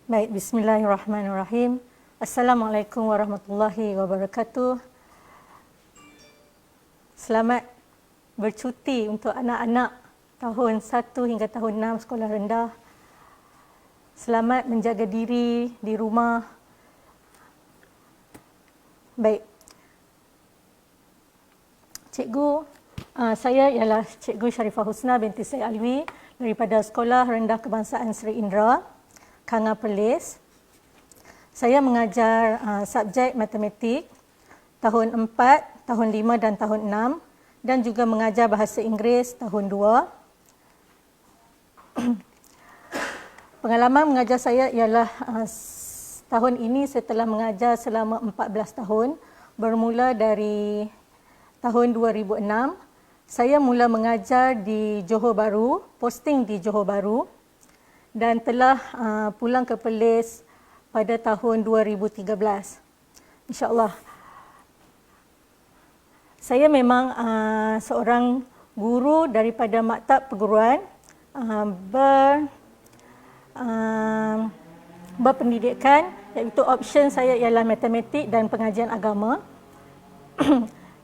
Baik, bismillahirrahmanirrahim. Assalamualaikum warahmatullahi wabarakatuh. Selamat bercuti untuk anak-anak tahun 1 hingga tahun 6 sekolah rendah. Selamat menjaga diri di rumah. Baik. Cikgu, saya ialah Cikgu Sharifah Husna binti Syed Alwi daripada Sekolah Rendah Kebangsaan Seri Indra, Kanga Perlis. Saya mengajar subjek matematik tahun 4, tahun 5 dan tahun 6 dan juga mengajar bahasa Inggeris tahun 2. Pengalaman mengajar saya ialah tahun ini saya telah mengajar selama 14 tahun, bermula dari tahun 2006. Saya mula mengajar di Johor Bahru, posting di Johor Bahru, dan telah pulang ke Perlis pada tahun 2013. InsyaAllah. Saya memang seorang guru daripada maktab perguruan berpendidikan, iaitu option saya ialah matematik dan pengajian agama.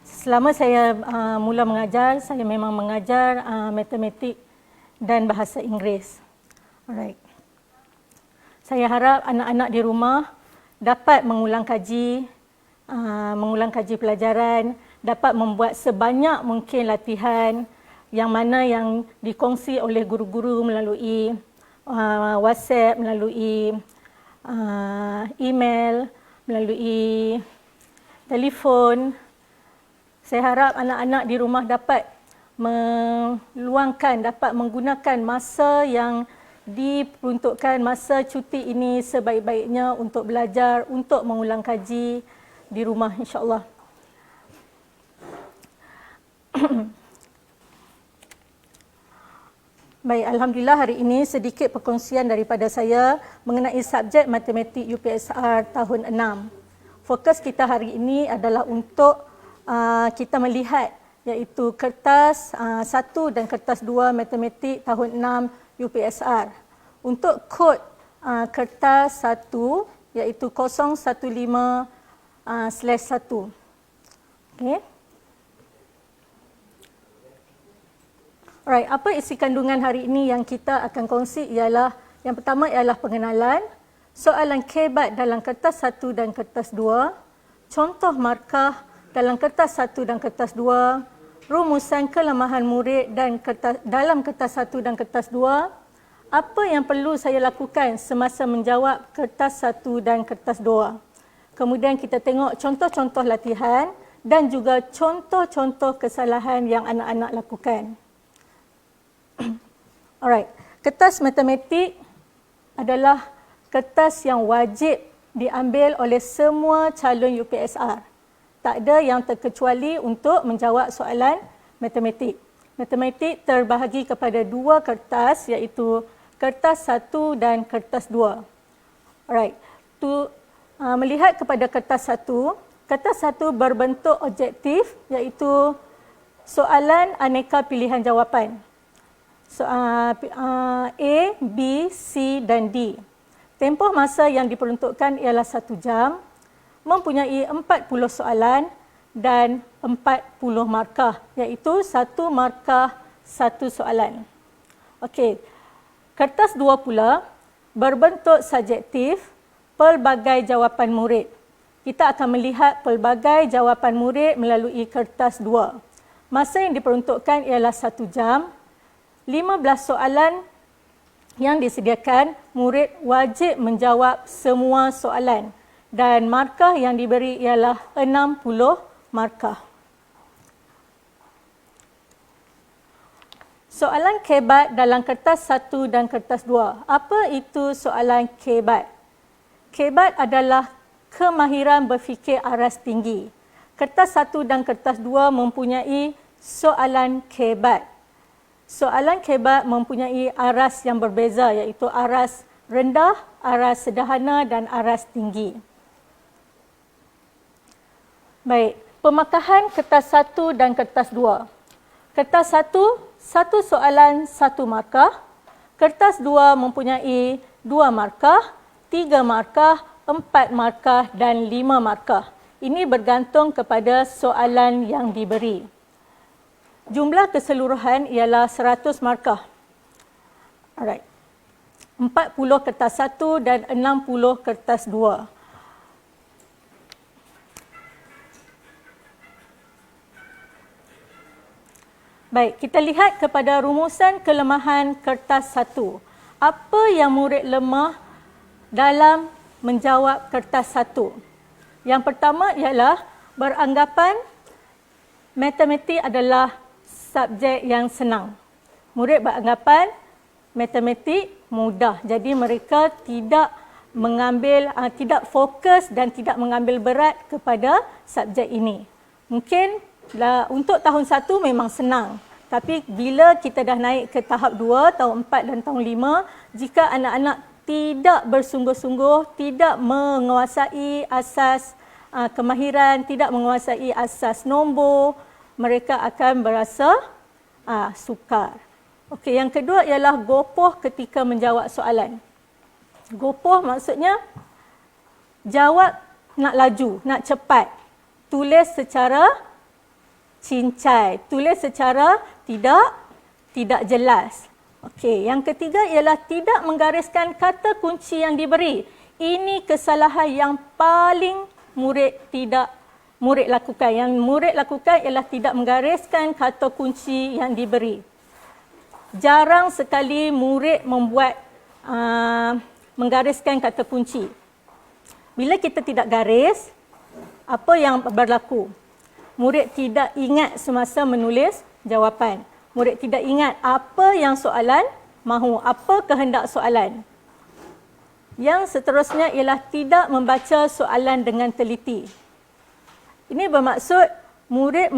Selama saya mula mengajar, saya memang mengajar matematik dan bahasa Inggeris. Alright. Saya harap anak-anak di rumah dapat mengulang kaji pelajaran, dapat membuat sebanyak mungkin latihan yang mana yang dikongsi oleh guru-guru melalui WhatsApp, melalui email, melalui telefon. Saya harap anak-anak di rumah dapat dapat menggunakan masa yang diperuntukkan, masa cuti ini sebaik-baiknya untuk belajar, untuk mengulang kaji di rumah, insya-Allah. Baik, alhamdulillah hari ini sedikit perkongsian daripada saya mengenai subjek matematik UPSR tahun 6. Fokus kita hari ini adalah untuk kita melihat iaitu kertas 1 dan kertas 2 matematik tahun 6 UPSR. Untuk kod kertas 1 iaitu 015/1. Okey. Alright, apa isi kandungan hari ini yang kita akan kongsi ialah yang pertama ialah pengenalan, soalan kebat dalam kertas 1 dan kertas 2, contoh markah dalam kertas 1 dan kertas 2, rumusan kelemahan murid dalam kertas 1 dan kertas 2, apa yang perlu saya lakukan semasa menjawab kertas 1 dan kertas 2. Kemudian kita tengok contoh-contoh latihan dan juga contoh-contoh kesalahan yang anak-anak lakukan. Alright, kertas matematik adalah kertas yang wajib diambil oleh semua calon UPSR. Tak ada yang terkecuali untuk menjawab soalan matematik. Matematik terbahagi kepada 2 kertas iaitu kertas 1 dan kertas 2. Alright, melihat kepada kertas 1, kertas 1 berbentuk objektif iaitu soalan aneka pilihan jawapan. A, B, C dan D. Tempoh masa yang diperuntukkan ialah 1 jam, mempunyai 40 soalan dan 40 markah, iaitu 1 markah 1 soalan. Okey. Kertas 2 pula berbentuk subjektif, pelbagai jawapan murid. Kita akan melihat pelbagai jawapan murid melalui kertas 2. Masa yang diperuntukkan ialah 1 jam. 15 soalan yang disediakan, murid wajib menjawab semua soalan dan markah yang diberi ialah 60 markah. Soalan kebat dalam kertas 1 dan kertas 2. Apa itu soalan kebat? Kebat adalah kemahiran berfikir aras tinggi. Kertas 1 dan kertas 2 mempunyai soalan kebat. Soalan kebat mempunyai aras yang berbeza iaitu aras rendah, aras sederhana dan aras tinggi. Baik, pemakahan kertas 1 dan kertas 2. Kertas 1, 1 soalan 1 markah. Kertas 2 mempunyai 2 markah. 3 markah, 4 markah dan 5 markah. Ini bergantung kepada soalan yang diberi. Jumlah keseluruhan ialah 100 markah. Alright. 40 kertas 1 dan 60 kertas 2. Baik, kita lihat kepada rumusan kelemahan kertas 1. Apa yang murid lemah dalam menjawab kertas 1? Yang pertama ialah beranggapan matematik adalah subjek yang senang. Murid beranggapan matematik mudah. Jadi mereka tidak tidak fokus dan tidak mengambil berat kepada subjek ini. Mungkin untuk tahun 1 memang senang. Tapi bila kita dah naik ke tahap 2, tahun 4 dan tahun 5, jika anak-anak tidak bersungguh-sungguh, tidak menguasai asas kemahiran, tidak menguasai asas nombor, mereka akan berasa sukar. Okey, yang kedua ialah gopoh ketika menjawab soalan. Gopoh maksudnya jawab nak laju, nak cepat. Tulis secara cincai, tulis secara tidak jelas. Okey, yang ketiga ialah tidak menggariskan kata kunci yang diberi. Ini kesalahan yang paling murid lakukan. Yang murid lakukan ialah tidak menggariskan kata kunci yang diberi. Jarang sekali murid menggariskan kata kunci. Bila kita tidak garis, apa yang berlaku? Murid tidak ingat semasa menulis jawapan. Murid tidak ingat apa yang soalan mahu, apa kehendak soalan. Yang seterusnya ialah tidak membaca soalan dengan teliti. Ini bermaksud murid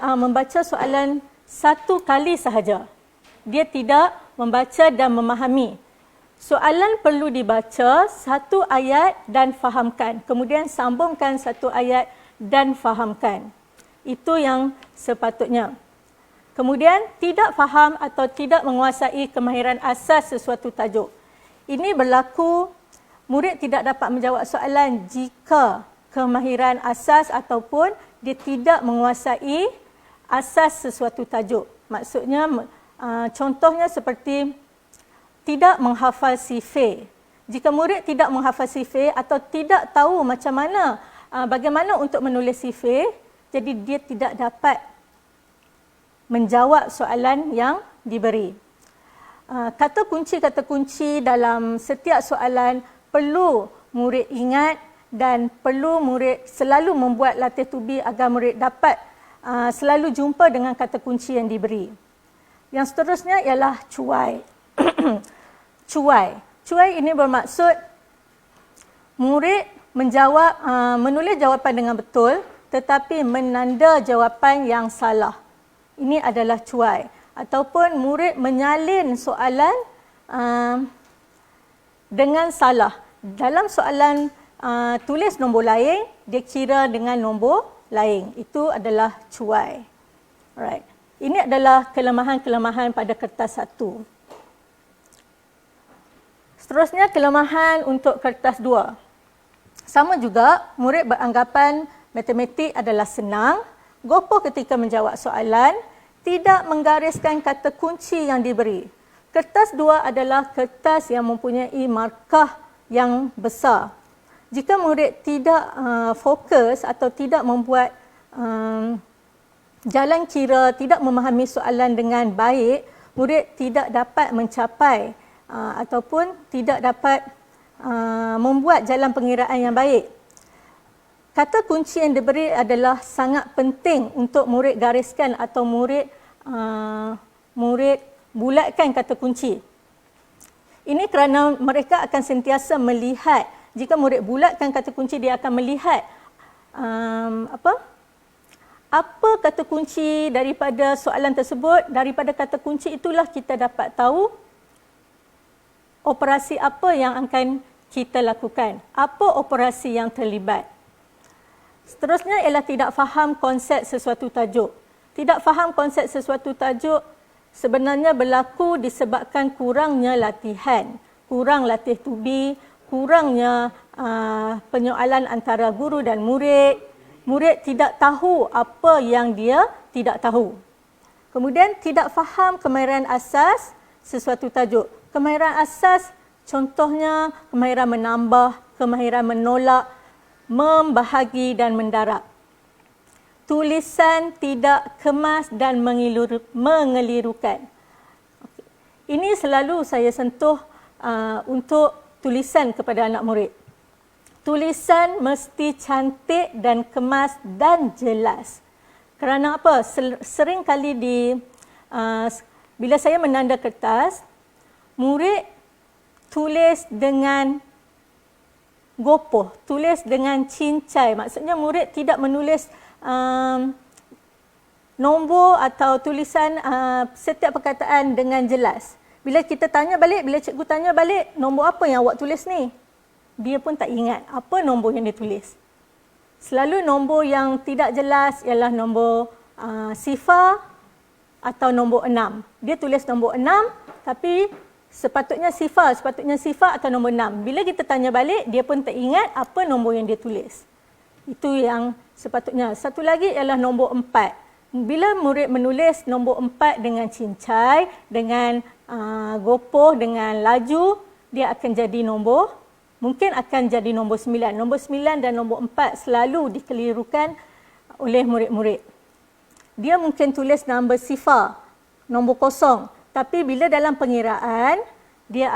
membaca soalan satu kali sahaja. Dia tidak membaca dan memahami. Soalan perlu dibaca satu ayat dan fahamkan. Kemudian sambungkan satu ayat dan fahamkan. Itu yang sepatutnya. Kemudian tidak faham atau tidak menguasai kemahiran asas sesuatu tajuk. Ini berlaku murid tidak dapat menjawab soalan jika kemahiran asas ataupun dia tidak menguasai asas sesuatu tajuk. Maksudnya contohnya seperti tidak menghafal sifir. Jika murid tidak menghafal sifir atau tidak tahu macam mana bagaimana untuk menulis sifir, jadi dia tidak dapat menjawab soalan yang diberi. Kata kunci dalam setiap soalan perlu murid ingat dan perlu murid selalu membuat latih tubi agar murid dapat selalu jumpa dengan kata kunci yang diberi. Yang seterusnya ialah cuai. Cuai ini bermaksud murid menulis jawapan dengan betul tetapi menanda jawapan yang salah. Ini adalah cuai. Ataupun murid menyalin soalan dengan salah. Dalam soalan tulis nombor lain, dia kira dengan nombor lain. Itu adalah cuai. Alright. Ini adalah kelemahan-kelemahan pada kertas 1. Seterusnya kelemahan untuk kertas 2. Sama juga, murid beranggapan matematik adalah senang, gopoh ketika menjawab soalan, tidak menggariskan kata kunci yang diberi. Kertas 2 adalah kertas yang mempunyai markah yang besar. Jika murid tidak fokus atau tidak membuat jalan kira, tidak memahami soalan dengan baik, murid tidak dapat mencapai ataupun tidak dapat membuat jalan pengiraan yang baik. Kata kunci yang diberi adalah sangat penting untuk murid gariskan atau murid bulatkan kata kunci. Ini kerana mereka akan sentiasa melihat. Jika murid bulatkan kata kunci, dia akan melihat apa kata kunci daripada soalan tersebut. Daripada kata kunci itulah kita dapat tahu operasi apa yang akan kita lakukan. Apa operasi yang terlibat. Seterusnya ialah tidak faham konsep sesuatu tajuk. Tidak faham konsep sesuatu tajuk sebenarnya berlaku disebabkan kurangnya latihan. Kurang latih tubi, kurangnya penyoalan antara guru dan murid. Murid tidak tahu apa yang dia tidak tahu. Kemudian tidak faham kemahiran asas sesuatu tajuk. Kemahiran asas contohnya kemahiran menambah, kemahiran menolak, membahagi dan mendarab. Tulisan tidak kemas dan mengelirukan. Ini selalu saya sentuh untuk tulisan kepada anak murid. Tulisan mesti cantik dan kemas dan jelas. Kerana apa? Sering kali bila saya menanda kertas, murid tulis dengan gopoh, tulis dengan cincai. Maksudnya murid tidak menulis nombor atau tulisan setiap perkataan dengan jelas. Bila kita tanya balik, bila cikgu tanya balik, nombor apa yang awak tulis ni? Dia pun tak ingat apa nombor yang dia tulis. Selalu nombor yang tidak jelas ialah nombor sifar atau nombor 6. Dia tulis nombor 6 tapi sepatutnya sifar atau nombor 6. Bila kita tanya balik, dia pun tak ingat apa nombor yang dia tulis. Itu yang sepatutnya. Satu lagi ialah nombor 4. Bila murid menulis nombor 4 dengan cincai, dengan gopoh, dengan laju, dia akan jadi mungkin akan jadi nombor 9. Nombor 9 dan nombor 4 selalu dikelirukan oleh murid-murid. Dia mungkin tulis nombor sifar, nombor kosong. Tapi bila dalam pengiraan, dia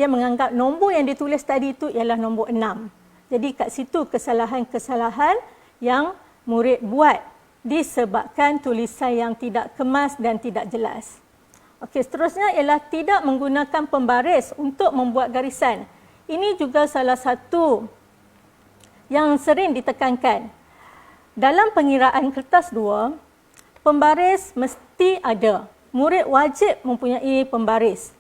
menganggap nombor yang ditulis tadi itu ialah nombor 6. Jadi kat situ kesalahan-kesalahan yang murid buat disebabkan tulisan yang tidak kemas dan tidak jelas. Okey, seterusnya ialah tidak menggunakan pembaris untuk membuat garisan. Ini juga salah satu yang sering ditekankan. Dalam pengiraan kertas 2, pembaris mesti ada. Murid wajib mempunyai pembaris.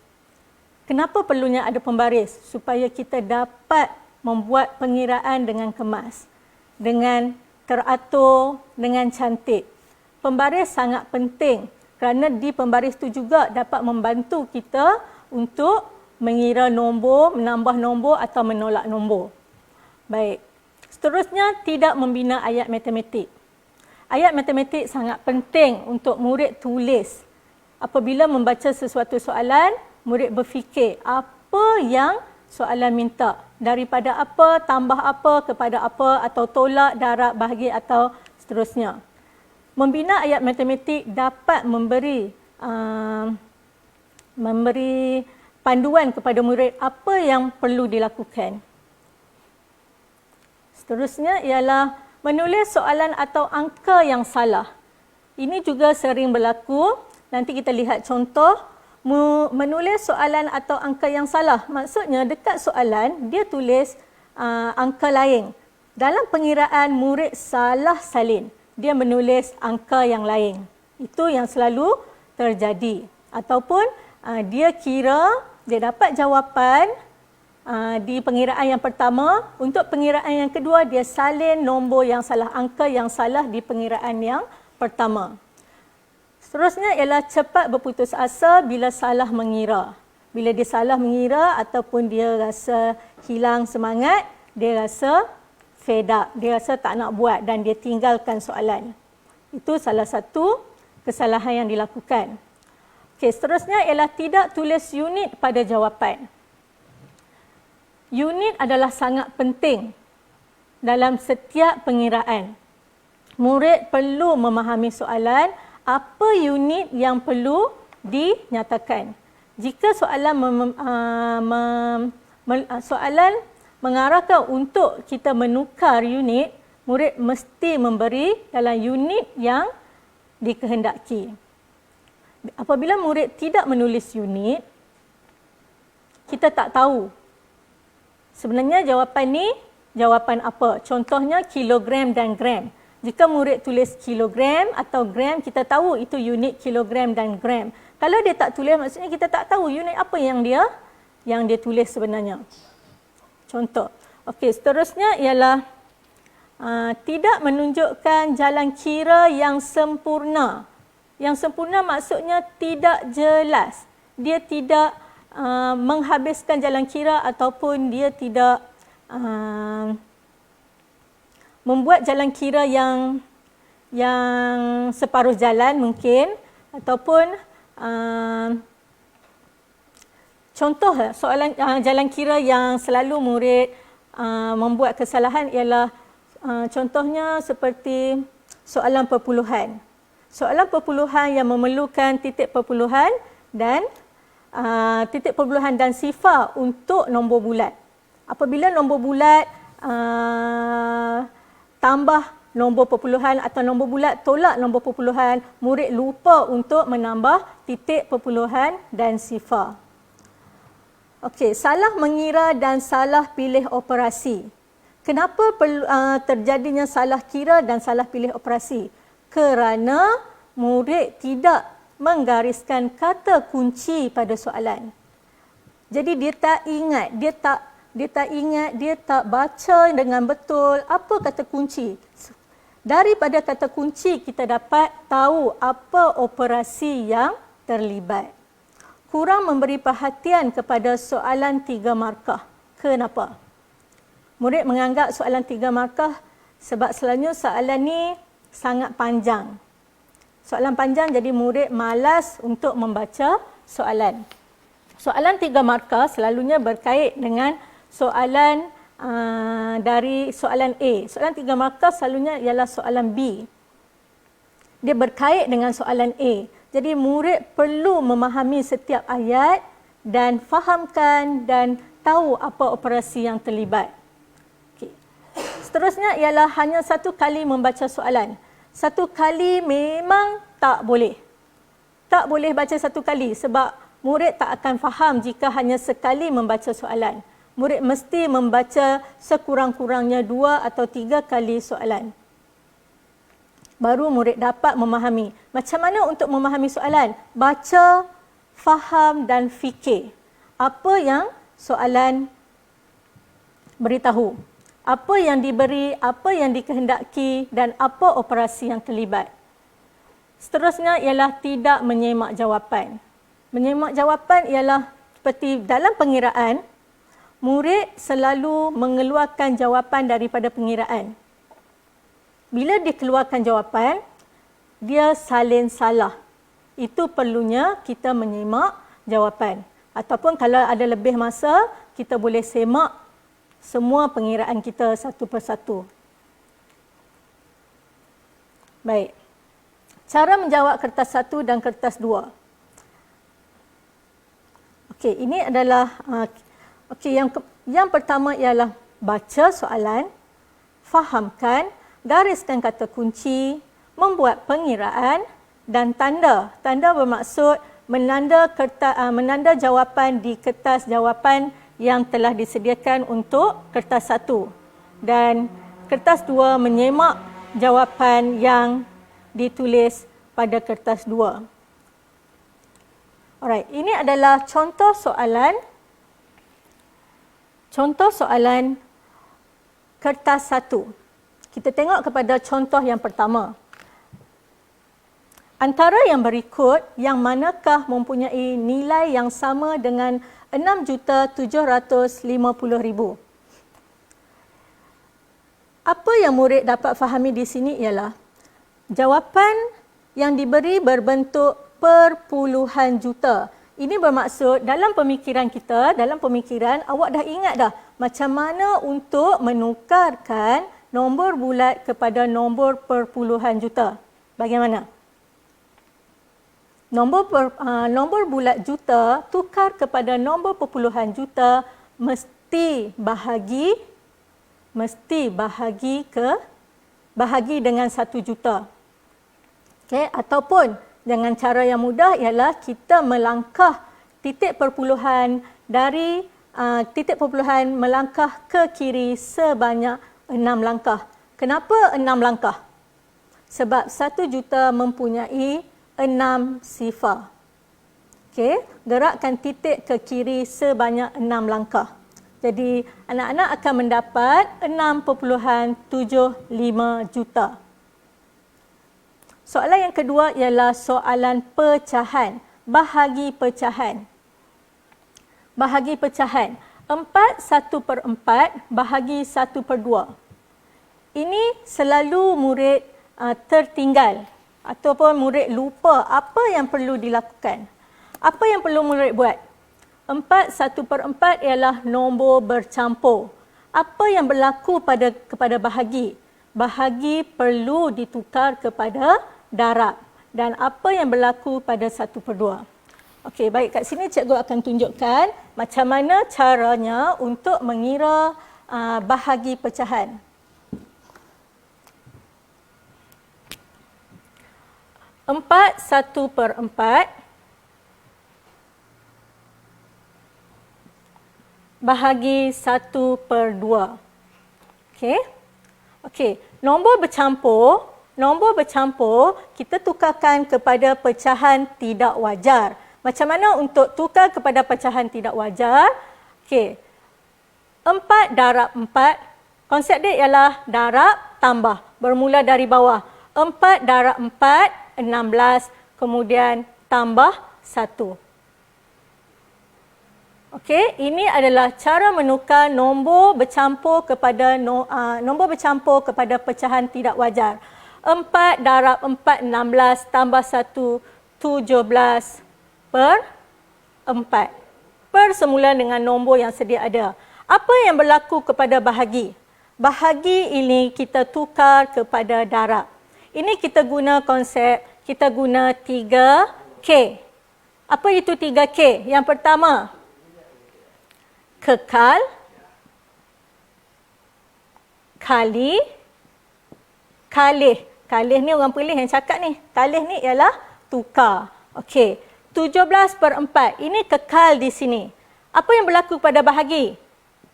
Kenapa perlunya ada pembaris? Supaya kita dapat membuat pengiraan dengan kemas, dengan teratur, dengan cantik. Pembaris sangat penting kerana di pembaris itu juga dapat membantu kita untuk mengira nombor, menambah nombor atau menolak nombor. Baik. Seterusnya, tidak membina ayat matematik. Ayat matematik sangat penting untuk murid tulis. Apabila membaca sesuatu soalan, murid berfikir apa yang soalan minta. Daripada apa, tambah apa, kepada apa, atau tolak, darab, bahagi atau seterusnya. Membina ayat matematik dapat memberi panduan kepada murid apa yang perlu dilakukan. Seterusnya ialah menulis soalan atau angka yang salah. Ini juga sering berlaku. Nanti kita lihat contoh. Menulis soalan atau angka yang salah. Maksudnya dekat soalan dia tulis angka lain. Dalam pengiraan murid salah salin. Dia menulis angka yang lain. Itu yang selalu terjadi. Ataupun dia dapat jawapan di pengiraan yang pertama. Untuk pengiraan yang kedua, dia salin nombor yang salah, angka yang salah di pengiraan yang pertama. Seterusnya ialah cepat berputus asa bila salah mengira. Bila dia salah mengira ataupun dia rasa hilang semangat, dia rasa fed up, dia rasa tak nak buat dan dia tinggalkan soalan. Itu salah satu kesalahan yang dilakukan. Okey, seterusnya ialah tidak tulis unit pada jawapan. Unit adalah sangat penting dalam setiap pengiraan. Murid perlu memahami soalan, apa unit yang perlu dinyatakan. Jika soalan soalan mengarahkan untuk kita menukar unit, murid mesti memberi dalam unit yang dikehendaki. Apabila murid tidak menulis unit, kita tak tahu sebenarnya jawapan ni jawapan apa. Contohnya kilogram dan gram. Jika murid tulis kilogram atau gram, kita tahu itu unit kilogram dan gram. Kalau dia tak tulis, maksudnya kita tak tahu unit apa yang dia tulis sebenarnya. Contoh. Okey, seterusnya ialah tidak menunjukkan jalan kira yang sempurna. Yang sempurna maksudnya tidak jelas. Dia tidak menghabiskan jalan kira ataupun dia tidak membuat jalan kira yang separuh jalan mungkin, ataupun contoh soalan jalan kira yang selalu murid membuat kesalahan ialah contohnya seperti soalan perpuluhan. Soalan perpuluhan yang memerlukan titik perpuluhan dan titik perpuluhan dan sifar untuk nombor bulat. Apabila nombor bulat tambah nombor perpuluhan atau nombor bulat tolak nombor perpuluhan, murid lupa untuk menambah titik perpuluhan dan sifar. Okey, salah mengira dan salah pilih operasi. Kenapa terjadinya salah kira dan salah pilih operasi? Kerana murid tidak menggariskan kata kunci pada soalan. Jadi dia tak ingat, dia tak baca dengan betul apa kata kunci. Daripada kata kunci kita dapat tahu apa operasi yang terlibat. Kurang memberi perhatian kepada soalan 3 markah. Kenapa? Murid menganggap soalan 3 markah sebab selalunya soalan ni sangat panjang. Soalan panjang jadi murid malas untuk membaca soalan. Soalan 3 markah selalunya berkait dengan soalan dari soalan A. Soalan 3 markah selalunya ialah soalan B. Dia berkait dengan soalan A. Jadi murid perlu memahami setiap ayat dan fahamkan dan tahu apa operasi yang terlibat. Okay. Seterusnya ialah hanya satu kali membaca soalan. Satu kali memang tak boleh. Tak boleh baca satu kali sebab murid tak akan faham jika hanya sekali membaca soalan. Murid mesti membaca sekurang-kurangnya 2 atau 3 kali soalan. Baru murid dapat memahami. Macam mana untuk memahami soalan? Baca, faham dan fikir. Apa yang soalan beritahu? Apa yang diberi, apa yang dikehendaki dan apa operasi yang terlibat. Seterusnya ialah tidak menyemak jawapan. Menyemak jawapan ialah seperti dalam pengiraan, murid selalu mengeluarkan jawapan daripada pengiraan. Bila dia keluarkan jawapan, dia salin salah. Itu perlunya kita menyemak jawapan. Ataupun kalau ada lebih masa, kita boleh semak semua pengiraan kita satu persatu. Baik. Cara menjawab kertas 1 dan kertas 2. Okey, ini adalah yang pertama ialah baca soalan, fahamkan, gariskan kata kunci, membuat pengiraan dan tanda. Tanda bermaksud menanda jawapan di kertas jawapan yang telah disediakan untuk kertas 1 dan kertas 2 menyemak jawapan yang ditulis pada kertas 2. Alright, ini adalah contoh soalan kertas 1. Kita tengok kepada contoh yang pertama. Antara yang berikut, yang manakah mempunyai nilai yang sama dengan 6,750,000? Apa yang murid dapat fahami di sini ialah jawapan yang diberi berbentuk perpuluhan juta. Ini bermaksud dalam pemikiran kita, awak dah ingat dah macam mana untuk menukarkan nombor bulat kepada nombor perpuluhan juta. Bagaimana? Nombor bulat juta tukar kepada nombor perpuluhan juta mesti bahagi dengan 1 juta. Okey, ataupun dengan cara yang mudah ialah kita melangkah titik perpuluhan dari titik perpuluhan melangkah ke kiri sebanyak 6 langkah. Kenapa 6 langkah? Sebab 1 juta mempunyai 6 sifar. Okey, gerakkan titik ke kiri sebanyak 6 langkah. Jadi anak-anak akan mendapat 6.75 juta. Soalan yang kedua ialah soalan pecahan, bahagi pecahan. bahagi pecahan. 4/1/4 bahagi 1/2. Ini selalu murid tertinggal ataupun murid lupa apa yang perlu dilakukan. Apa yang perlu murid buat? 4/1/4 ialah nombor bercampur. Apa yang berlaku kepada bahagi? Bahagi perlu ditukar kepada darab. Dan apa yang berlaku pada 1/2? Okey, baik, kat sini cikgu akan tunjukkan macam mana caranya untuk mengira bahagi pecahan. Empat 1/4 bahagi 1/2. Okey. Okey, nombor bercampur kita tukarkan kepada pecahan tidak wajar. Macam mana untuk tukar kepada pecahan tidak wajar? Okey. 4 darab 4, konsep dia ialah darab tambah, bermula dari bawah. 4 darab 4, 16, kemudian tambah 1. Okey, ini adalah cara menukar nombor bercampur kepada pecahan tidak wajar. 4 darab 4, 16, tambah 1, 17/4. Persemula dengan nombor yang sedia ada. Apa yang berlaku kepada bahagi? Bahagi ini kita tukar kepada darab. Ini kita guna konsep, kita guna 3K. Apa itu 3K? Yang pertama, kekal, kali, kalih. Kalih ni orang Perlis yang cakap ni. Kalih ni ialah tukar. Okey, 17/4. Ini kekal di sini. Apa yang berlaku pada bahagi?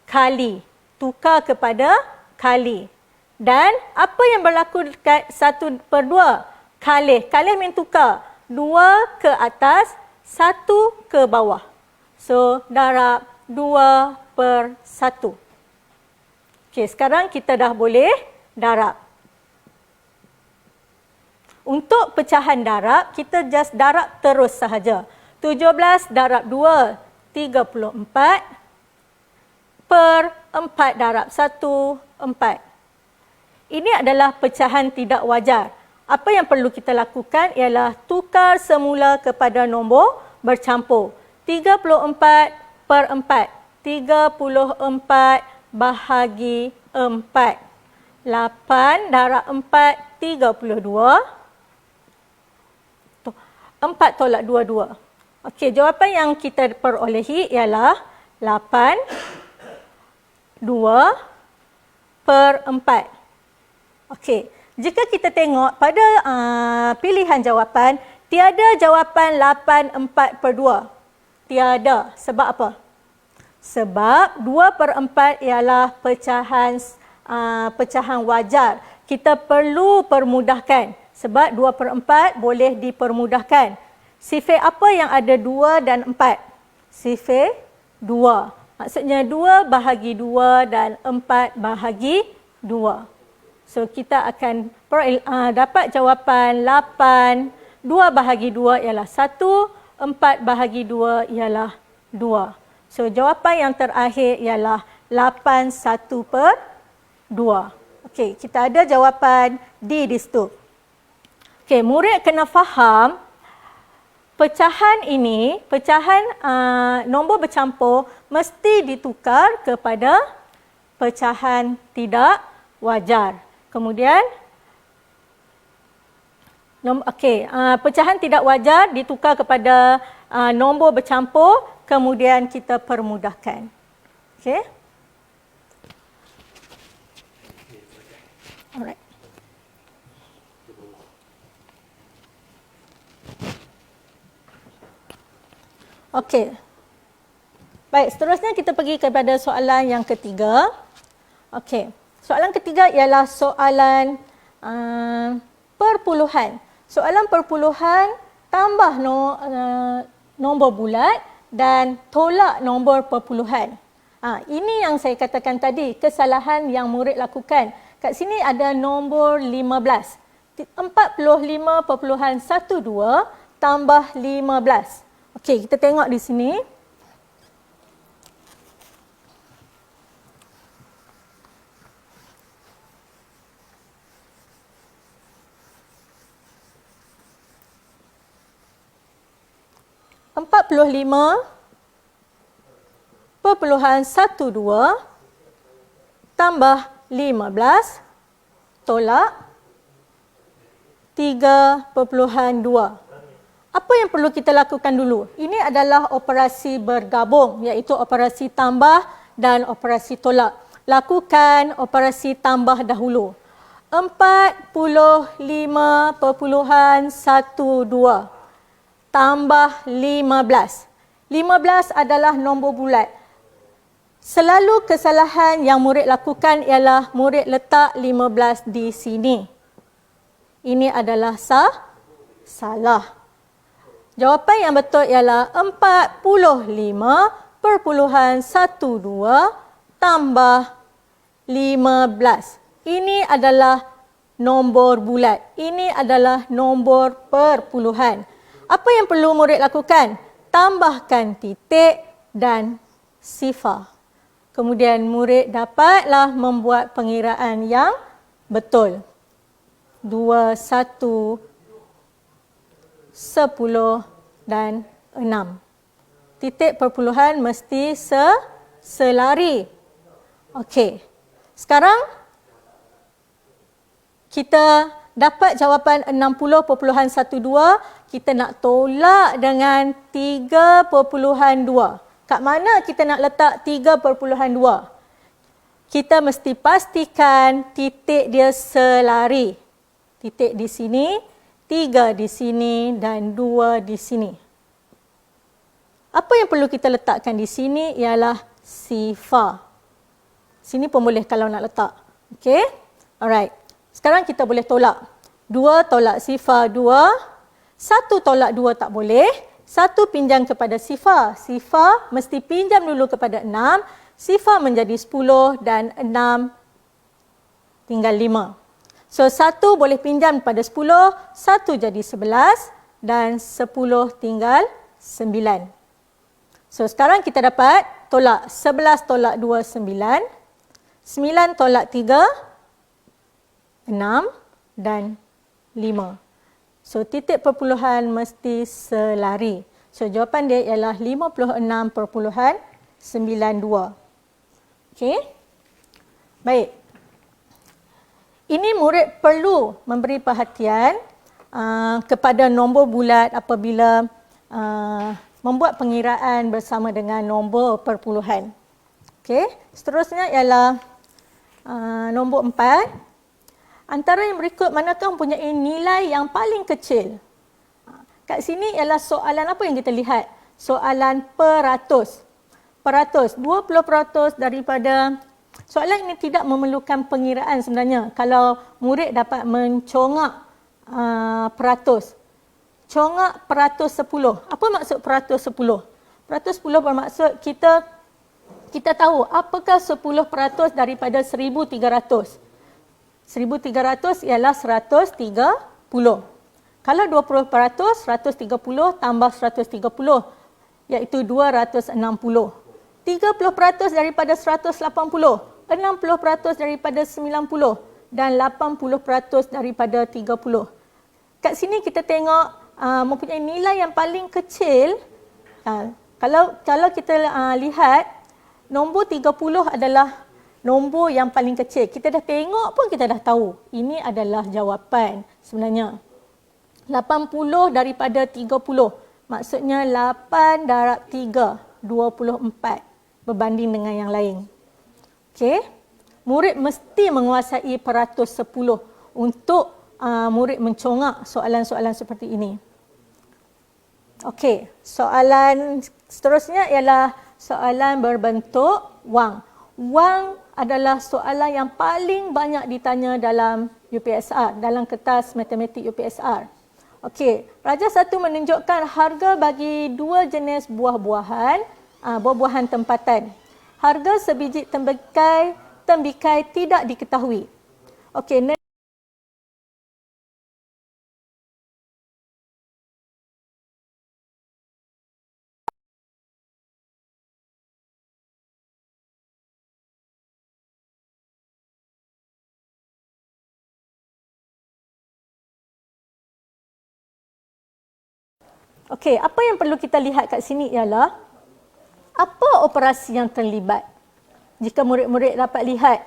Kali. Tukar kepada kali. Dan apa yang berlaku dekat 1/2? Kalih. Kalih mean tukar. 2 ke atas, 1 ke bawah. So, darab 2/1. Okey, sekarang kita dah boleh darab. Untuk pecahan darab, kita just darab terus sahaja. 17 darab 2, 34. Per 4 darab 1, 4. Ini adalah pecahan tidak wajar. Apa yang perlu kita lakukan ialah tukar semula kepada nombor bercampur. 34/4. 34 bahagi 4. 8 darab 4, 32. 4 tolak 2. Okey, jawapan yang kita perolehi ialah 8, 2/4. Okey, jika kita tengok pada pilihan jawapan, tiada jawapan 8/4/2. Tiada. Sebab apa? Sebab 2/4 ialah pecahan wajar. Kita perlu permudahkan. Sebab 2/4 boleh dipermudahkan. Sifir apa yang ada 2 dan 4? Sifir 2. Maksudnya 2 bahagi 2 dan 4 bahagi 2. So, kita akan dapat jawapan 8. 2 bahagi 2 ialah 1. 4 bahagi 2 ialah 2. So, jawapan yang terakhir ialah 8 1/2. Okey, kita ada jawapan D di situ. Okey, murid kena faham pecahan ini, nombor bercampur mesti ditukar kepada pecahan tidak wajar. Kemudian, pecahan tidak wajar ditukar kepada nombor bercampur, kemudian kita permudahkan. Okey. Alright. Okey. Baik, seterusnya kita pergi kepada soalan yang ketiga. Okey. Soalan ketiga ialah soalan perpuluhan. Soalan perpuluhan tambah nombor bulat dan tolak nombor perpuluhan. Ini yang saya katakan tadi, kesalahan yang murid lakukan. Kat sini ada nombor 15. 45.12 tambah 15. Okey, kita tengok di sini. 45,12 tambah 15 tolak 3,2. Apa yang perlu kita lakukan dulu? Ini adalah operasi bergabung, iaitu operasi tambah dan operasi tolak. Lakukan operasi tambah dahulu. 45,12 tambah 15. 15 adalah nombor bulat. Selalu kesalahan yang murid lakukan ialah murid letak 15 di sini. Ini adalah salah. Jawapan yang betul ialah 45,12 tambah 15. Ini adalah nombor bulat. Ini adalah nombor perpuluhan. Apa yang perlu murid lakukan? Tambahkan titik dan sifar. Kemudian murid dapatlah membuat pengiraan yang betul. 2, 1, 10 dan 6. Titik perpuluhan mesti selari. Okey. Sekarang kita dapat jawapan 60.12. Kita nak tolak dengan 3.2. Kat mana kita nak letak 3.2? Kita mesti pastikan titik dia selari. Titik di sini, 3 di sini dan 2 di sini. Apa yang perlu kita letakkan di sini ialah sifar. Sini pun boleh kalau nak letak. Okey? Alright. Sekarang kita boleh tolak. 2 tolak sifar 2. 1 tolak 2 tak boleh. 1 pinjam kepada sifar. Sifar mesti pinjam dulu kepada 6. Sifar menjadi 10 dan 6 tinggal 5. So 1 boleh pinjam kepada 10. 1 jadi 11 dan 10 tinggal 9. So sekarang kita dapat tolak 11 tolak 2, 9. 9 tolak 3, 6 dan 5. So titik perpuluhan mesti selari. So jawapan dia ialah 56.92. Okey. Baik. Ini murid perlu memberi perhatian kepada nombor bulat apabila membuat pengiraan bersama dengan nombor perpuluhan. Okey. Seterusnya ialah nombor 4. Antara yang berikut manakah mempunyai nilai yang paling kecil? Kat sini ialah soalan apa yang kita lihat? Soalan peratus. Peratus. 20% daripada... Soalan ini tidak memerlukan pengiraan sebenarnya. Kalau murid dapat mencongak peratus. Congak peratus 10. Apa maksud peratus 10? Peratus 10 bermaksud kita tahu apakah 10% daripada 1,300. 1,300 ialah 130. Kalau 20%, 130 tambah 130 iaitu 260. 30% daripada 180. 60% daripada 90 dan 80% daripada 30. Kat sini kita tengok mempunyai nilai yang paling kecil. Kalau kita lihat nombor 30 adalah nombor yang paling kecil. Kita dah tengok pun kita dah tahu. Ini adalah jawapan sebenarnya. 80 daripada 30. Maksudnya 8 darab 3, 24. Berbanding dengan yang lain. Okey. Murid mesti menguasai peratus 10 untuk murid mencongak soalan-soalan seperti ini. Okey. Soalan seterusnya ialah soalan berbentuk wang. Wang adalah soalan yang paling banyak ditanya dalam UPSR, dalam kertas matematik UPSR. Okey, Raja 1 menunjukkan harga bagi 2 jenis buah-buahan, buah-buahan tempatan. Harga sebiji tembikai tidak diketahui. Okey, Okey, apa yang perlu kita lihat kat sini ialah apa operasi yang terlibat. Jika murid-murid dapat lihat,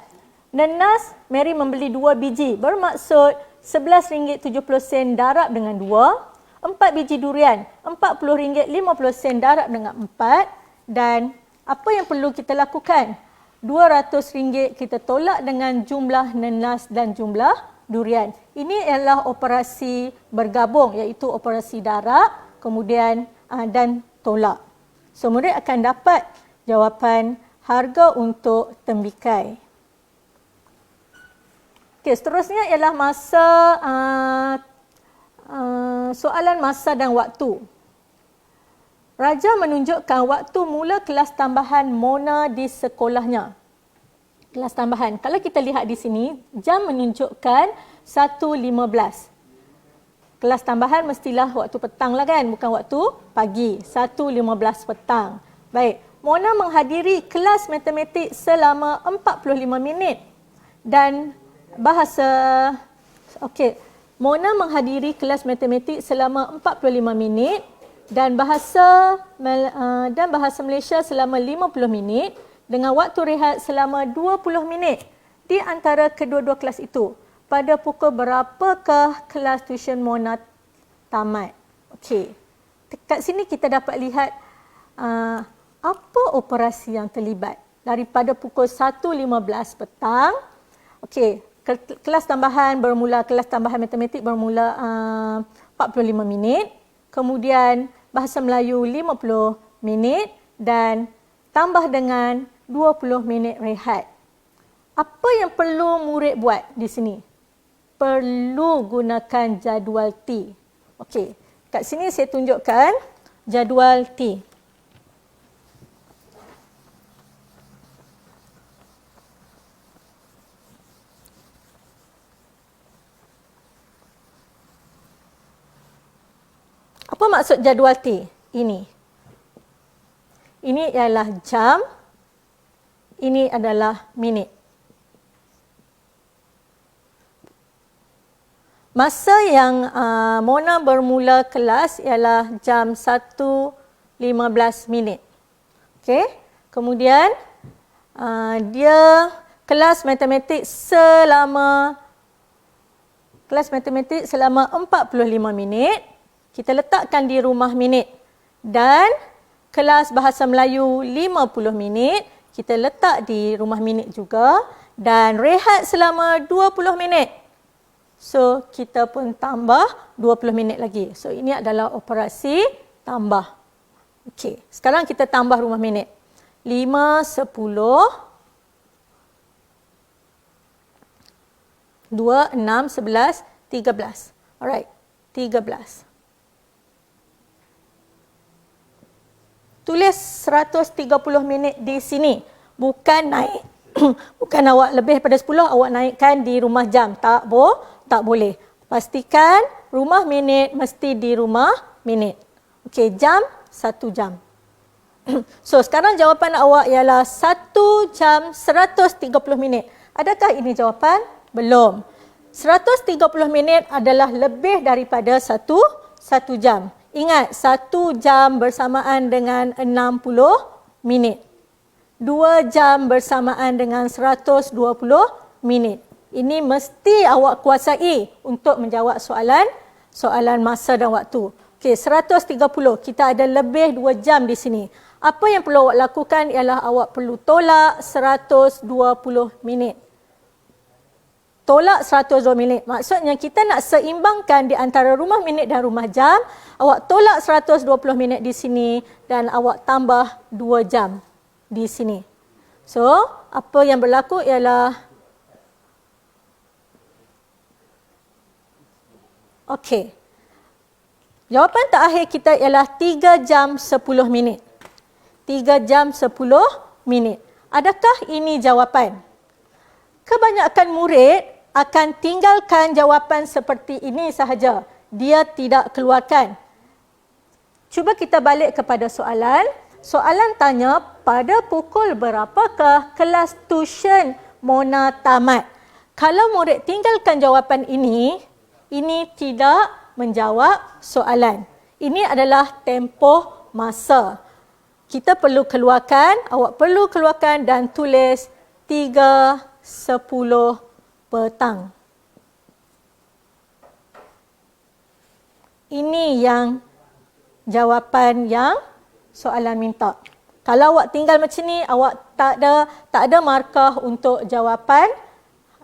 nenas Mary membeli 2 biji, bermaksud RM11.70 darab dengan 2, 4 biji durian, RM40.50 darab dengan 4, dan apa yang perlu kita lakukan? RM200 kita tolak dengan jumlah nenas dan jumlah durian. Ini adalah operasi bergabung, iaitu operasi darab, kemudian dan tolak. So, murid akan dapat jawapan harga untuk tembikai. Okey, seterusnya ialah soalan masa dan waktu. Raja menunjukkan waktu mula kelas tambahan Mona di sekolahnya. Kelas tambahan. Kalau kita lihat di sini, jam menunjukkan 1.15. Kelas tambahan mestilah waktu petang lah kan, bukan waktu pagi. 1.15 petang. Baik, Mona menghadiri kelas matematik selama 45 minit. Dan Mona menghadiri kelas matematik selama 45 minit dan bahasa Malaysia selama 50 minit dengan waktu rehat selama 20 minit di antara kedua-dua kelas itu. Pada pukul berapakah kelas tuition Mona tamat? Okey. Kat sini kita dapat lihat apa operasi yang terlibat. Daripada pukul 1.15 petang, okey, kelas tambahan matematik bermula 45 minit, kemudian bahasa Melayu 50 minit dan tambah dengan 20 minit rehat. Apa yang perlu murid buat di sini? Perlu gunakan jadual T. Okey, kat sini saya tunjukkan jadual T. Apa maksud jadual T? Ini ialah jam, ini adalah minit. Masa yang Mona bermula kelas ialah jam 1.15 minit. Okey. Kemudian dia kelas matematik selama 45 minit. Kita letakkan di rumah minit. Dan kelas bahasa Melayu 50 minit. Kita letak di rumah minit juga. Dan rehat selama 20 minit. So, kita pun tambah 20 minit lagi. So, ini adalah operasi tambah. Okey, sekarang kita tambah rumah minit. 5, 10, 2, 6, 11, 13. Alright, 13. Tulis 130 minit di sini. Bukan naik. Bukan awak lebih daripada 10, awak naikkan di rumah jam. Tak boleh. Pastikan rumah minit mesti di rumah minit. Okey, jam, 1 jam. So, sekarang jawapan awak ialah 1 jam 130 minit. Adakah ini jawapan? Belum. 130 minit adalah lebih daripada 1 jam. Ingat, 1 jam bersamaan dengan 60 minit. 2 jam bersamaan dengan 120 minit. Ini mesti awak kuasai untuk menjawab soalan masa dan waktu. Okey, 130. Kita ada lebih 2 jam di sini. Apa yang perlu awak lakukan ialah awak perlu tolak 120 minit. Tolak 120 minit. Maksudnya kita nak seimbangkan di antara rumah minit dan rumah jam. Awak tolak 120 minit di sini dan awak tambah 2 jam di sini. So, apa yang berlaku ialah okey. Jawapan terakhir kita ialah 3 jam 10 minit. 3 jam 10 minit. Adakah ini jawapan? Kebanyakan murid akan tinggalkan jawapan seperti ini sahaja. Dia tidak keluarkan. Cuba kita balik kepada soalan. Soalan tanya, pada pukul berapakah kelas tuition Mona tamat? Kalau murid tinggalkan jawapan ini tidak menjawab soalan. Ini adalah tempoh masa. Kita perlu keluarkan, awak perlu keluarkan dan tulis 3:10 petang. Ini yang jawapan yang soalan minta. Kalau awak tinggal macam ni, awak tak ada markah untuk jawapan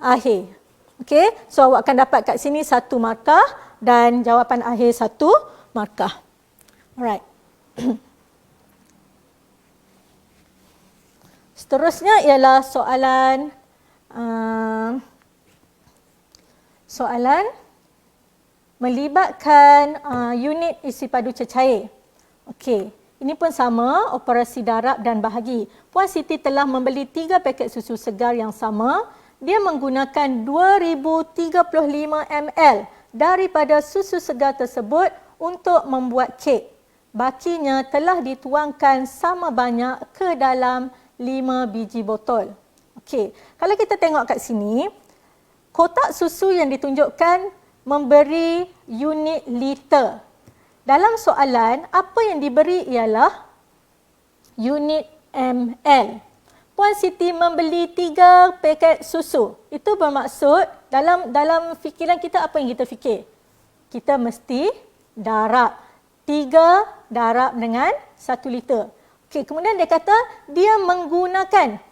akhir. Okey, so awak akan dapat kat sini 1 markah dan jawapan akhir 1 markah. Alright. Seterusnya ialah soalan melibatkan unit isi padu cecair. Okey, ini pun sama, operasi darab dan bahagi. Puan Siti telah membeli 3 paket susu segar yang sama. Dia menggunakan 2035 ml daripada susu segar tersebut untuk membuat kek. Bakinya telah dituangkan sama banyak ke dalam 5 biji botol. Okey, kalau kita tengok kat sini, kotak susu yang ditunjukkan memberi unit liter. Dalam soalan, apa yang diberi ialah unit ml. Puan Siti membeli 3 paket susu. Itu bermaksud dalam fikiran kita apa yang kita fikir? Kita mesti darab. 3 darab dengan 1 liter. Okey, kemudian dia kata dia menggunakan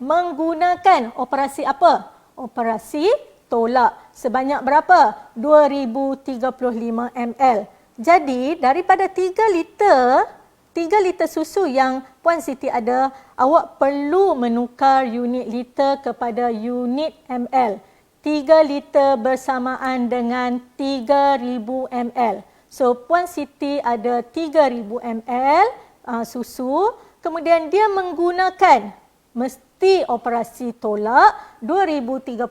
operasi apa? Operasi tolak. Sebanyak berapa? 2035 ml. Jadi daripada 3 liter susu yang Puan Siti ada, awak perlu menukar unit liter kepada unit ml. 3 liter bersamaan dengan 3000 ml. So Puan Siti ada 3000 ml susu, kemudian dia menggunakan mesti operasi tolak 2035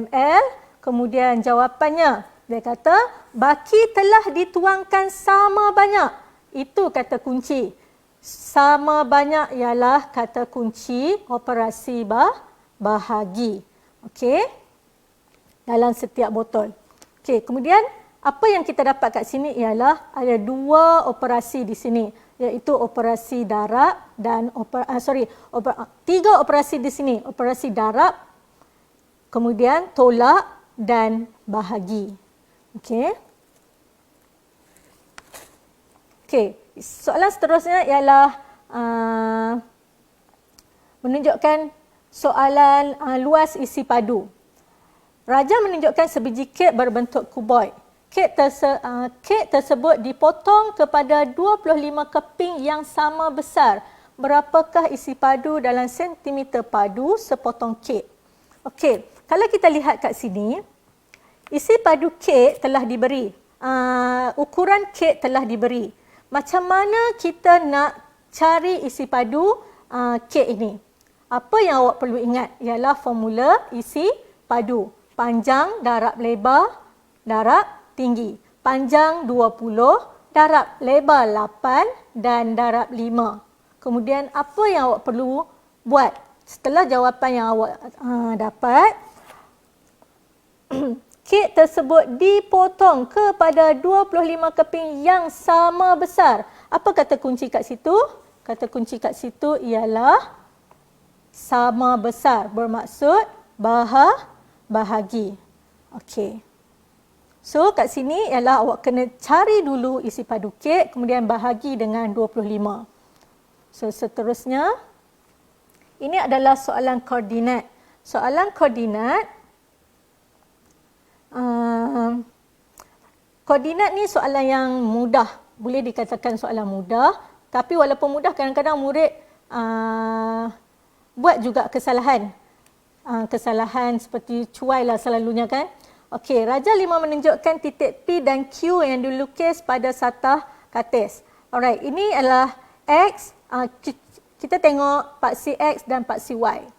ml. Kemudian jawapannya, dia kata baki telah dituangkan sama banyak. Itu kata kunci. Sama banyak ialah kata kunci operasi bahagi. Okey. Dalam setiap botol. Okey, kemudian apa yang kita dapat kat sini ialah ada 2 operasi di sini, iaitu operasi darab dan 3 operasi di sini, operasi darab, kemudian tolak dan bahagi. Okey. Okey, soalan seterusnya ialah menunjukkan soalan luas isi padu. Raja menunjukkan sebiji kek berbentuk kuboid. Kek tersebut dipotong kepada 25 keping yang sama besar. Berapakah isi padu dalam sentimeter padu sepotong kek? Okey, kalau kita lihat kat sini, isi padu kek telah diberi. Ukuran kek telah diberi. Macam mana kita nak cari isi padu kek ini? Apa yang awak perlu ingat ialah formula isi padu. Panjang darab lebar darab tinggi. Panjang 20 darab lebar 8 dan darab 5. Kemudian apa yang awak perlu buat? Setelah jawapan yang awak dapat, kek tersebut dipotong kepada 25 keping yang sama besar. Apa kata kunci kat situ? Kata kunci kat situ ialah sama besar. Bermaksud bahagi. Okey. So kat sini ialah awak kena cari dulu isi padu kek, kemudian bahagi dengan 25. So seterusnya, ini adalah soalan koordinat. Soalan koordinat, koordinat ni soalan yang mudah. Boleh dikatakan soalan mudah. Tapi walaupun mudah, kadang-kadang murid buat juga kesalahan. Kesalahan seperti cuai lah selalunya kan. Okey, Raja 5 menunjukkan titik P dan Q yang dilukis pada satah katis. Alright, ini adalah X. Kita tengok paksi X dan paksi Y.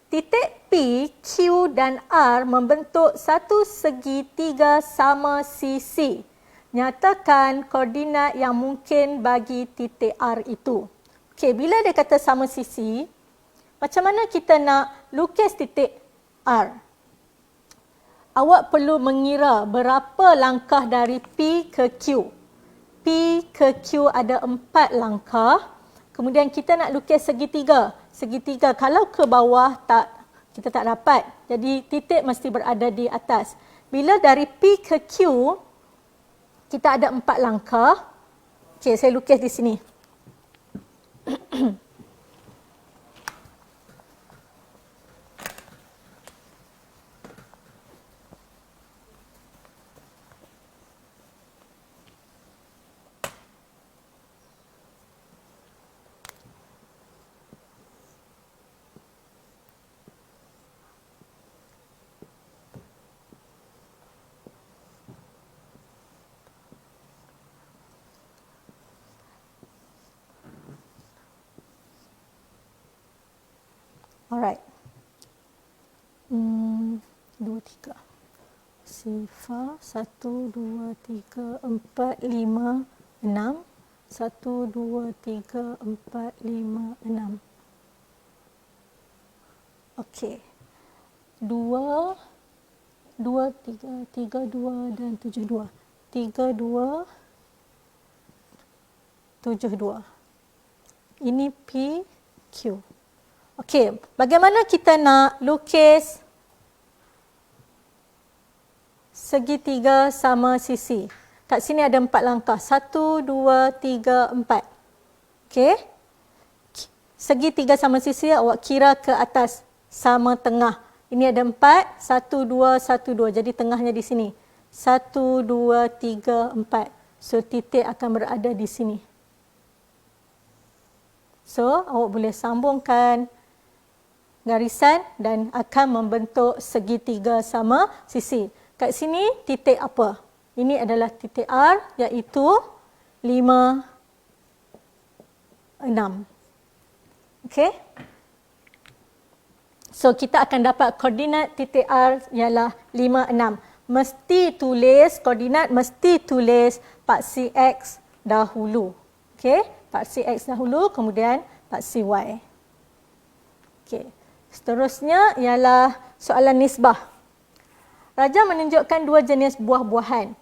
Titik P, Q dan R membentuk satu segitiga sama sisi. Nyatakan koordinat yang mungkin bagi titik R itu. Okey, bila dia kata sama sisi, macam mana kita nak lukis titik R? Awak perlu mengira berapa langkah dari P ke Q. P ke Q ada 4 langkah. Kemudian kita nak lukis segitiga. Segitiga kalau ke bawah kita tak dapat. Jadi titik mesti berada di atas. Bila dari P ke Q kita ada 4 langkah. Okey, saya lukis di sini. Alright. 2, 3. Sifar 1, 2, 3, 4, 5, 6. 1, 2, 3, 4, 5, 6. Okey. 2, 3, 2 dan 7, 2. 3, 2, 7, 2. Ini P, Q. Okey, bagaimana kita nak lukis segitiga sama sisi? Kat sini ada 4 langkah. 1, 2, 3, 4. Okey. Segitiga sama sisi awak kira ke atas sama tengah. Ini ada 4, 1, 2, 1, 2. Jadi tengahnya di sini. 1, 2, 3, 4. So titik akan berada di sini. So awak boleh sambungkan garisan dan akan membentuk segitiga sama sisi. Kat sini titik apa? Ini adalah titik R iaitu 5, 6. Okey? So kita akan dapat koordinat titik R ialah 5, 6. Mesti tulis koordinat, mesti tulis paksi X dahulu. Okey? Paksi X dahulu kemudian paksi Y. Okey. Seterusnya ialah soalan nisbah. Raja menunjukkan 2 jenis buah-buahan.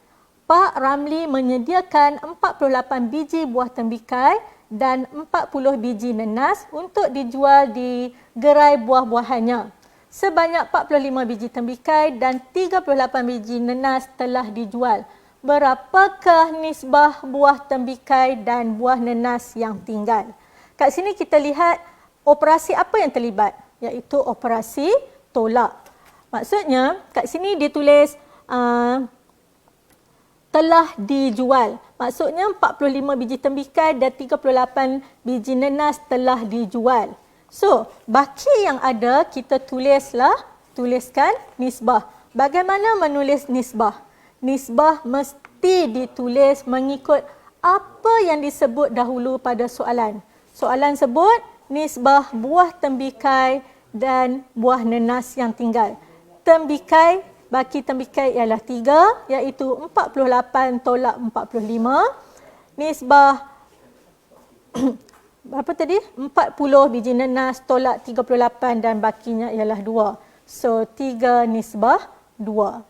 Pak Ramli menyediakan 48 biji buah tembikai dan 40 biji nenas untuk dijual di gerai buah-buahannya. Sebanyak 45 biji tembikai dan 38 biji nenas telah dijual. Berapakah nisbah buah tembikai dan buah nenas yang tinggal? Kat sini kita lihat operasi apa yang terlibat, iaitu operasi tolak. Maksudnya kat sini ditulis telah dijual. Maksudnya 45 biji tembikai dan 38 biji nenas telah dijual. So, baki yang ada kita tuliskan nisbah. Bagaimana menulis nisbah? Nisbah mesti ditulis mengikut apa yang disebut dahulu pada soalan. Soalan sebut nisbah buah tembikai dan buah nenas yang tinggal. Tembikai, baki tembikai ialah 3, iaitu 48 tolak 45. Nisbah berapa tadi? 40 biji nenas tolak 38 dan bakinya ialah 2. So 3 nisbah 2.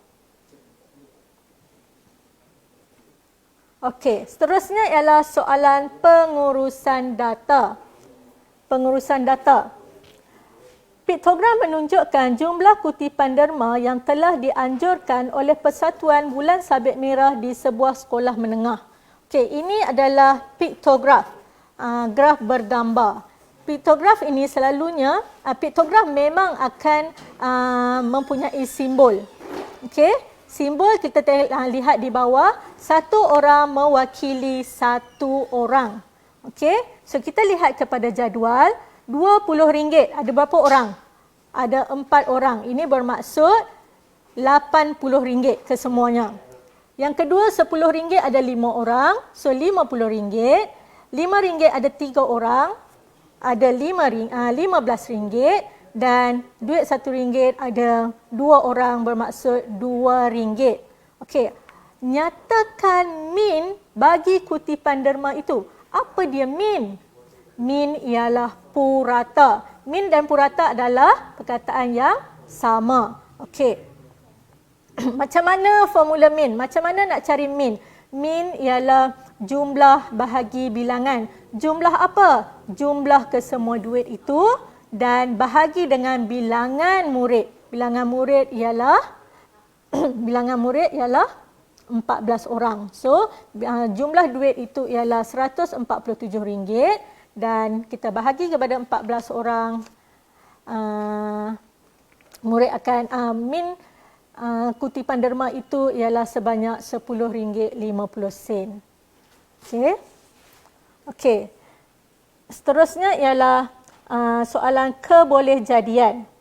Okey, seterusnya ialah soalan pengurusan data. Pengurusan data. Piktogram menunjukkan jumlah kutipan derma yang telah dianjurkan oleh Persatuan Bulan Sabit Merah di sebuah sekolah menengah. Okey, ini adalah piktograf, graf bergambar. Piktograf ini selalunya, piktograf memang akan mempunyai simbol. Okey, simbol kita lihat di bawah, satu orang mewakili satu orang. Okey, so kita lihat kepada jadual. RM20. Ada berapa orang? Ada 4 orang. Ini bermaksud RM80 kesemuanya. Yang kedua RM10 ada 5 orang. So RM50. RM5 ada 3 orang. Ada RM15. Dan duit RM1 ada 2 orang bermaksud RM2. Okey. Nyatakan min bagi kutipan derma itu. Apa dia min? Min ialah purata. Min dan purata adalah perkataan yang sama. Okey. Macam mana formula min? Macam mana nak cari min? Min ialah jumlah bahagi bilangan. Jumlah apa? Jumlah kesemua duit itu dan bahagi dengan bilangan murid. Bilangan murid ialah bilangan murid ialah 14 orang. So, jumlah duit itu ialah RM147 dan kita bahagi kepada 14 orang. Murid akan kutipan derma itu ialah sebanyak RM10.50. Okey. Okey. Seterusnya ialah soalan kebolehjadian.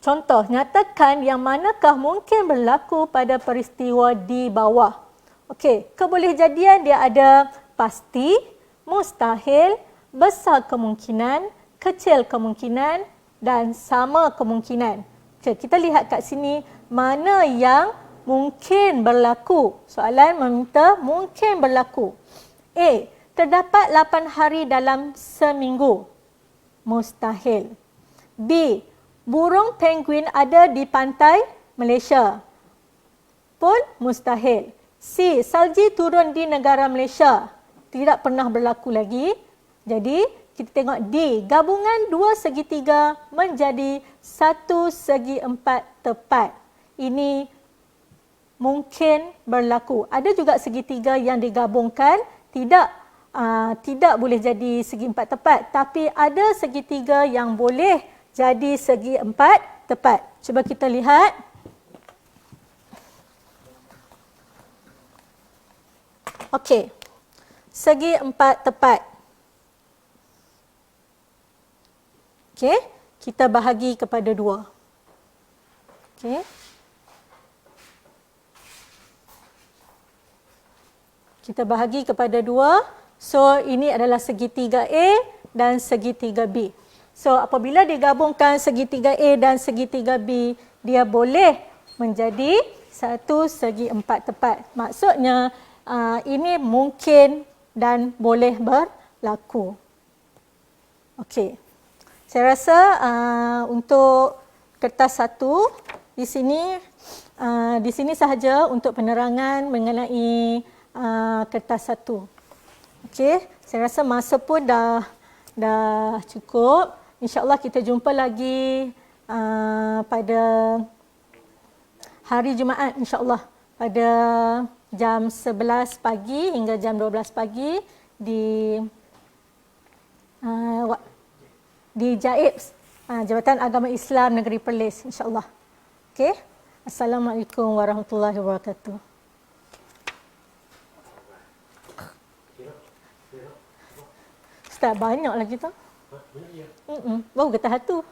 Contoh, nyatakan yang manakah mungkin berlaku pada peristiwa di bawah. Okey, kebolehjadian dia ada pasti, mustahil, besar kemungkinan, kecil kemungkinan dan sama kemungkinan. Okey, kita lihat kat sini mana yang mungkin berlaku. Soalan meminta mungkin berlaku. A. Terdapat 8 hari dalam seminggu. Mustahil. B. Burung penguin ada di pantai Malaysia. Pun mustahil. C. Salji turun di negara Malaysia. Tidak pernah berlaku lagi. Jadi, kita tengok D. Gabungan 2 segitiga menjadi 1 segi 4 tepat. Ini mungkin berlaku. Ada juga segitiga yang digabungkan tidak boleh jadi segi 4 tepat. Tapi ada segitiga yang boleh jadi segi 4 tepat. Cuba kita lihat. Okey. Segi 4 tepat. Okey. Kita bahagi kepada 2. Okey. Kita bahagi kepada 2. So, ini adalah segitiga A dan segitiga B. So, apabila digabungkan segitiga A dan segitiga B, dia boleh menjadi 1 segi 4 tepat. Maksudnya, ini mungkin dan boleh berlaku. Okey. Saya rasa untuk kertas 1, di sini sahaja untuk penerangan mengenai kertas 1. Okey. Saya rasa masa pun dah cukup. InsyaAllah kita jumpa lagi pada hari Jumaat, insyaAllah. Pada jam 11 pagi hingga jam 12 pagi di JAIPS, Jabatan Agama Islam Negeri Perlis, insyaAllah. Okey. Assalamualaikum warahmatullahi wabarakatuh. Ustaz, banyak lagi tu. Baru kata satu.